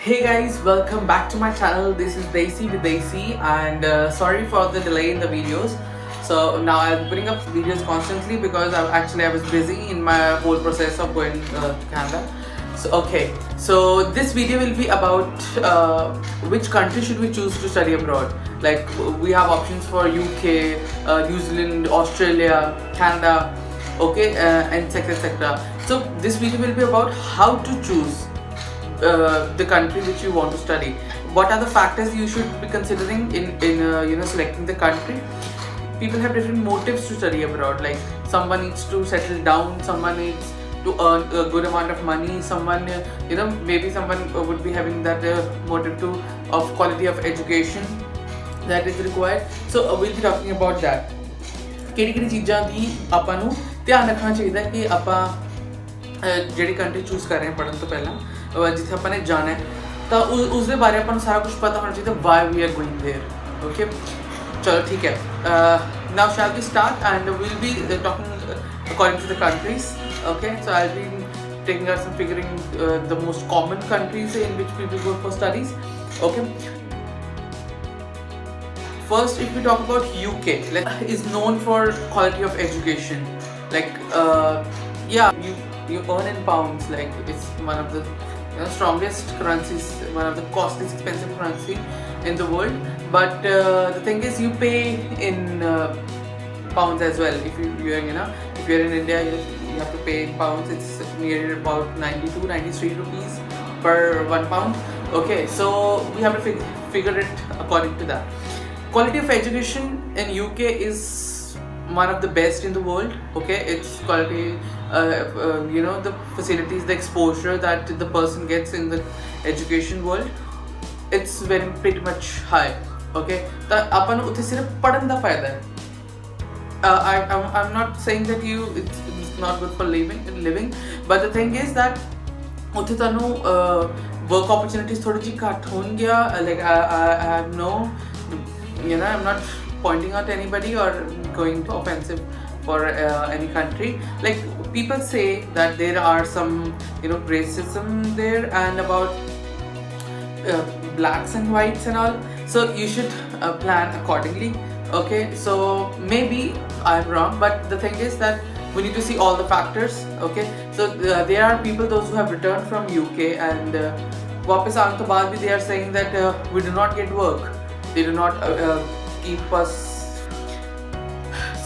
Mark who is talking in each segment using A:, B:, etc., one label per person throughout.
A: Hey guys, welcome back to my channel. This is Daisy with Daisy, and sorry for the delay in the videos. So now I'll bring up videos constantly because I was busy in my whole process of going to Canada. So this video will be about which country should we choose to study abroad. Like we have options for UK, New Zealand, Australia, Canada, okay, and etc. So this video will be about how to choose the country which you want to study. What are the factors you should be considering in selecting the country? People have different motives to study abroad. Like someone needs to settle down, someone needs to earn a good amount of money, someone maybe someone would be having that motive to of quality of education that is required. So we'll be talking about that. ਕਿਹੜੀ ਚੀਜ਼ਾਂ ਦੀ ਆਪਾਂ ਨੂੰ ਧਿਆਨ ਰੱਖਣਾ ਚਾਹੀਦਾ ਕਿ ਆਪਾਂ ਜਿਹੜੀ ਕੰਟਰੀ ਚੂਜ਼ ਕਰ ਰਹੇ ਹਾਂ ਪੜ੍ਹਨ ਤੋਂ ਪਹਿਲਾਂ ਜਿੱਥੇ ਆਪਾਂ ਨੇ ਜਾਣਾ ਹੈ ਤਾਂ ਉਸ ਦੇ ਬਾਰੇ ਆਪਾਂ ਨੂੰ ਸਾਰਾ ਕੁਝ ਪਤਾ ਹੋਣਾ ਚਾਹੀਦਾ why we are going there okay ਚਲੋ ਠੀਕ ਹੈ now shall we start and we'll be talking according to the countries okay so I will be taking us and figuring the most common countries in which people go for studies. Okay, first if we talk about UK, is known for quality of education. Like you earn in pounds. Like it's one of the strongest currencies, one of the costliest expensive currency in the world. But the thing is you pay in pounds as well. If you're in India, you have to pay in pounds. It's near about 92-93 rupees per 1 pound. Okay, so we have to figure it according to that. Quality of education in UK is one of the best in the world. Okay, it's quality, the facilities, the exposure that the person gets in the education world, it's pretty much high. Okay, ਤਾਂ ਆਪਾਂ ਨੂੰ ਉੱਥੇ ਸਿਰਫ ਪੜ੍ਹਨ ਦਾ ਫਾਇਦਾ ਹੈ. I'm not saying that it's not good for living, but the thing is that ਉੱਥੇ ਤੁਹਾਨੂੰ work opportunities ਥੋੜੀ ਜਿਹੀ ਘੱਟ ਹੋਣਗੀਆਂ. Like I have no, I'm not pointing out anybody or going to offensive for any country. Like people say that there are some racism there and about blacks and whites and all, so you should plan accordingly. Okay, so maybe I'm wrong, but the thing is that we need to see all the factors. Okay, so there are people, those who have returned from UK and वापस आने के बाद भी they are saying that we do not get work, they do not keep us.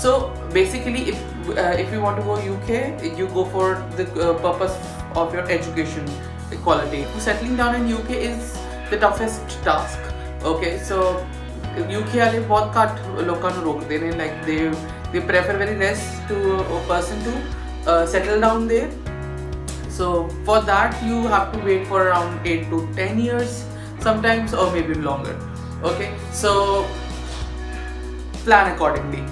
A: So basically if you want to go UK, you go for the purpose of your education quality. Settling down in UK is the toughest task. Okay, so UK वाले बहुत घੱਟ लोਕਾਂ ਨੂੰ ਰੋਕਦੇ ਨੇ. Like they prefer very less to a person to settle down there. So for that you have to wait for around 8 to 10 years sometimes, or maybe longer. Okay, so plan accordingly.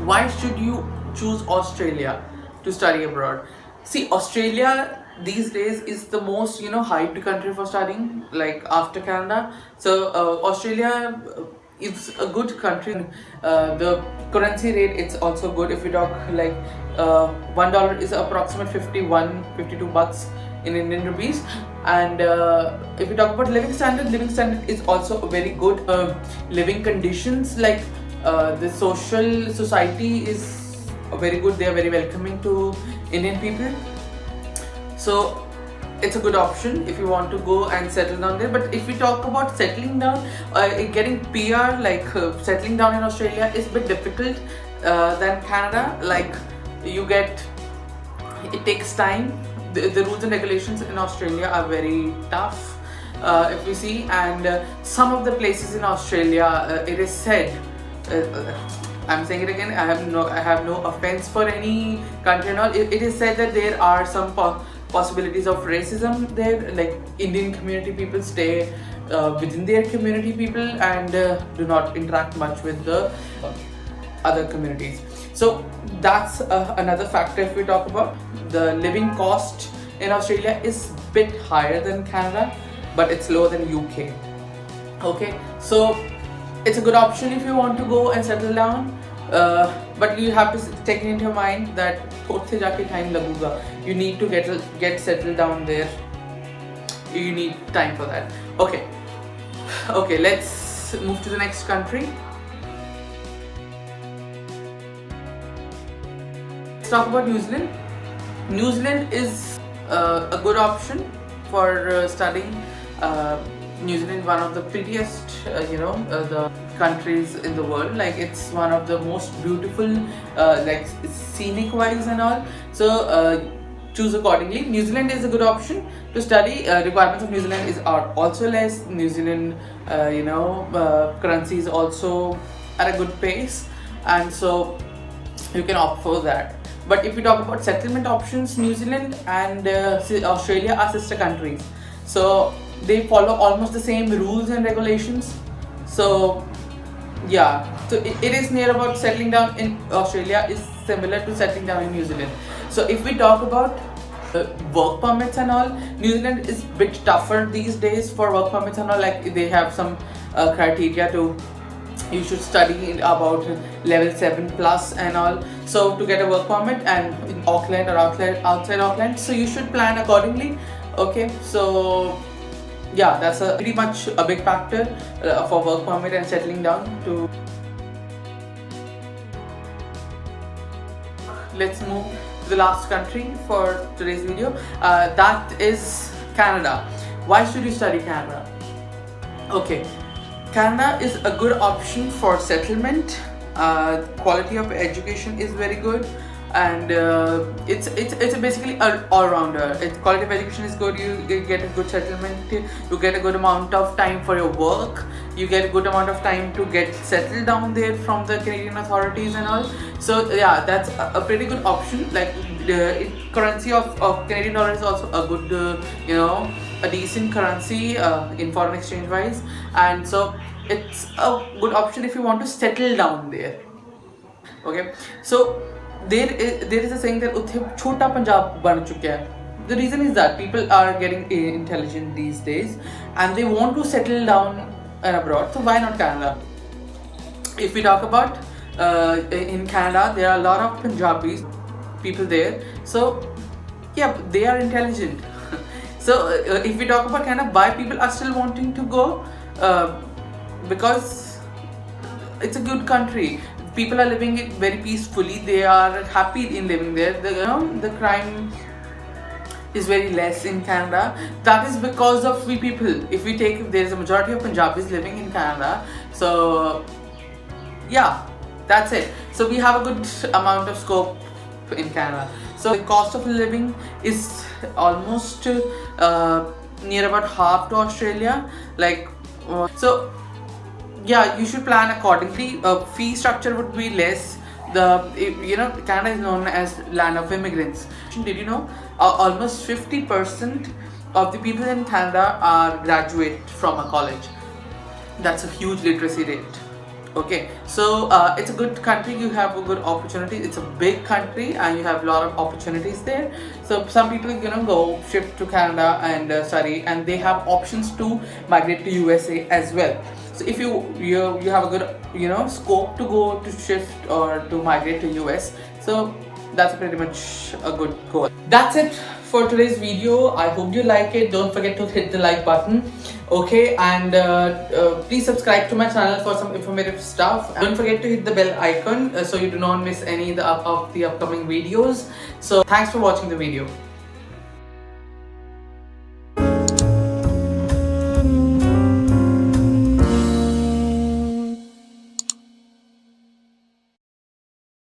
A: Why should you choose Australia to study abroad? See, Australia these days is the most hyped country for studying, like after Canada. So Australia is a good country. The currency rate, it's also good. If we talk like $1 is approximate 52 bucks in Indian rupees. And if we talk about living standard is also very good. Living conditions, like the society is very good. They are very welcoming to Indian people, so it's a good option if you want to go and settle down there. But if we talk about settling down, getting PR, like settling down in Australia is a bit difficult than Canada. Like it takes time. The rules and regulations in Australia are very tough, if we see. And some of the places in Australia, it is said, I'm saying it again, I have no offense for any country and all. It is said that there are some possibilities of racism there. Like Indian community people stay within their community people and do not interact much with the other communities. So that's another factor. If we talk about the living cost in Australia, is a bit higher than Canada, but it's lower than UK. Okay, so it's a good option if you want to go and settle down. but you have to take it into your mind that uthe jaake time laguga. You need to get settled down there. You need time for that. Okay, let's move to the next country. Let's talk about New Zealand. New Zealand is a good option for studying. New Zealand is one of the prettiest, the countries in the world. Like, it's one of the most beautiful, like scenic wise and all. So choose accordingly. New Zealand is a good option to study. Requirements of New Zealand are also less. New Zealand, currency is also at a good pace, and so you can opt for that. But if we talk about settlement options, New Zealand and Australia are sister countries, so they follow almost the same rules and regulations. So yeah, so it is near about settling down in Australia is similar to settling down in New Zealand. So if we talk about work permits and all, New Zealand is a bit tougher these days for work permits and all. Like, they have some criteria to, you should study in about level 7 plus and all, so to get a work permit, and in Auckland or outside Auckland, so you should plan accordingly. Okay, so yeah, that's pretty much a big factor for work permit and settling down to. Let's move to the last country for today's video. That is Canada. Why should you study Canada? Okay, Canada is a good option for settlement. Quality of education is very good, and it's basically an all-rounder. Quality of education is good. You get a good settlement. You get a good amount of time for your work. You get a good amount of time to get settled down there from the Canadian authorities and all. So yeah, that's a pretty good option. Like, the currency of Canadian dollar is also a good, a decent currency in foreign exchange wise, and so it's a good option if you want to settle down there. Okay, so there is a saying that uthe chota Punjab ban chukya hai. The reason is that people are getting intelligent these days, and they want to settle down and abroad. So why not Canada? If we talk about in Canada, there are a lot of Punjabis people there. So yeah, they are intelligent. So if we talk about Canada, why people are still wanting to go? Because it's a good country. People are living it very peacefully. They are happy in living there. The crime is very less in Canada. That is because of we people. If there is a majority of Punjabis living in Canada. So yeah, that's it. So we have a good amount of scope in Canada. So the cost of living is almost near about half to Australia. So yeah, you should plan accordingly. Fee structure would be less. Canada is known as land of immigrants. Did you know almost 50% of the people in Canada are graduate from a college? That's a huge literacy rate. Okay, so it's a good country. You have a good opportunity. It's a big country, and you have a lot of opportunities there. So some people go shift to Canada and study, and they have options to migrate to USA as well. So if you have a good scope to go to shift or to migrate to US, so that's pretty much a good goal. That's it for today's video. I hope you like it. Don't forget to hit the like button. Okay, and please subscribe to my channel for some informative stuff. Don't forget to hit the bell icon so you do not miss any of the upcoming videos. So thanks for watching the video.